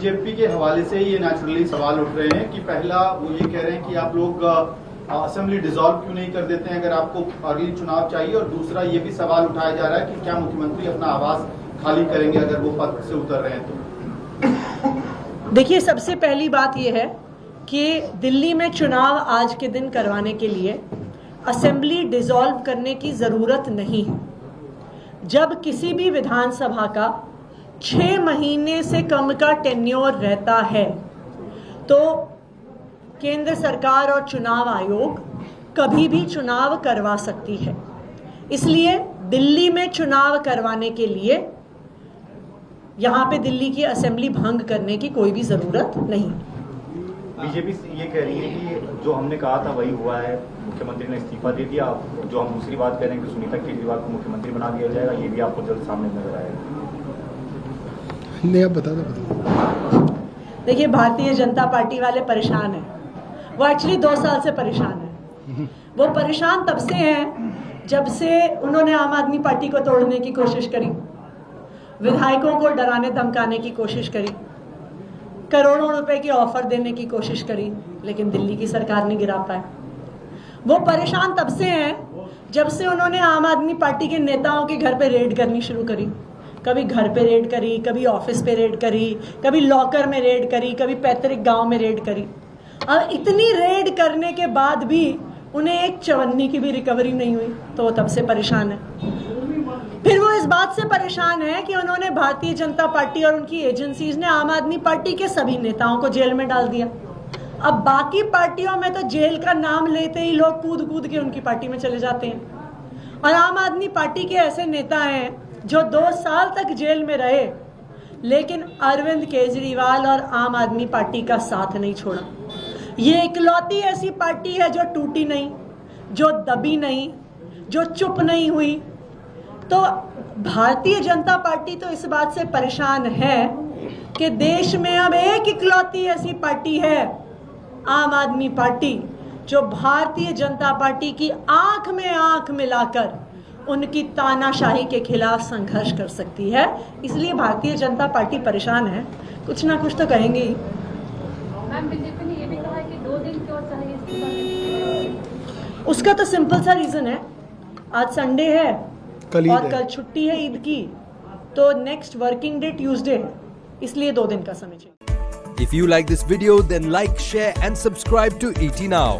BJP के हवाले से ये नेचुरली सवाल उठ रहे हैं कि पहला वो ये कह रहे हैं कि आप लोग असेंबली डिसॉल्व क्यों नहीं कर देते हैं अगर आपको अगली चुनाव चाहिए, और दूसरा ये भी सवाल उठाया जा रहा है कि क्या मुख्यमंत्री अपना आवास खाली करेंगे अगर वो पद से उतर रहे हैं तो। देखिए, सबसे पहली बात ये है कि दिल्ली में चुनाव आज के दिन करवाने के लिए असेंबली डिसॉल्व करने की ज़रूरत नहीं है। जब किसी भी विधानसभा का 6 महीने से कम का टेन्योर रहता है तो केंद्र सरकार और चुनाव आयोग कभी भी चुनाव करवा सकती है। इसलिए दिल्ली में चुनाव करवाने के लिए यहाँ पे दिल्ली की असेंबली भंग करने की कोई भी ज़रूरत नहीं। बीजेपी ये कह रही है कि जो हमने कहा था वही हुआ है, मुख्यमंत्री ने इस्तीफा दे दिया। जो हम दूसरी बात कह रहे हैं कि सुनीता केजरीवाल को मुख्यमंत्री बना दिया जाएगा, ये भी आपको जल्द सामने नजर आएगा। नहीं, आप बता दो। देखिए, भारतीय जनता पार्टी वाले परेशान हैं। वो एक्चुअली 2 साल से परेशान है। वो परेशान तब से हैं जब से उन्होंने आम आदमी पार्टी को तोड़ने की कोशिश करी, विधायकों को डराने धमकाने की कोशिश करी, करोड़ों रुपए की ऑफर देने की कोशिश करी, लेकिन दिल्ली की सरकार नहीं गिरा पाए। वो परेशान तब से हैं जब से उन्होंने आम आदमी पार्टी के नेताओं के घर पे रेड करनी शुरू करी। कभी घर पे रेड करी, कभी ऑफिस पे रेड करी, कभी लॉकर में रेड करी, कभी पैतृक गांव में रेड करी। अब इतनी रेड करने के बाद भी उन्हें एक चवन्नी की भी रिकवरी नहीं हुई, तो वो तब से परेशान है। फिर वो इस बात से परेशान है कि उन्होंने भारतीय जनता पार्टी और उनकी एजेंसीज ने आम आदमी पार्टी के सभी नेताओं को जेल में डाल दिया। अब बाकी पार्टियों में तो जेल का नाम लेते ही लोग कूद कूद के उनकी पार्टी में चले जाते हैं, और आम आदमी पार्टी के ऐसे नेता हैं जो 2 साल तक जेल में रहे लेकिन अरविंद केजरीवाल और आम आदमी पार्टी का साथ नहीं छोड़ा। ये इकलौती ऐसी पार्टी है जो टूटी नहीं, जो दबी नहीं, जो चुप नहीं हुई। तो भारतीय जनता पार्टी तो इस बात से परेशान है कि देश में अब एक इकलौती ऐसी पार्टी है, आम आदमी पार्टी, जो भारतीय जनता पार्टी की आंख में आंख मिलाकर उनकी तानाशाही के खिलाफ संघर्ष कर सकती है। इसलिए भारतीय जनता पार्टी परेशान है, कुछ ना कुछ तो कहेंगे ही। मैम, बीजेपी ने ये भी कहा है कि 2 दिन क्यों चाहिए इस्तीफा? उसका तो सिंपल सा रीजन है, आज संडे है और कल छुट्टी है ईद की, तो नेक्स्ट वर्किंग डे ट्यूसडे है, इसलिए 2 दिन का समय चाहिए। If you like this video, then like, share and subscribe to ET Now.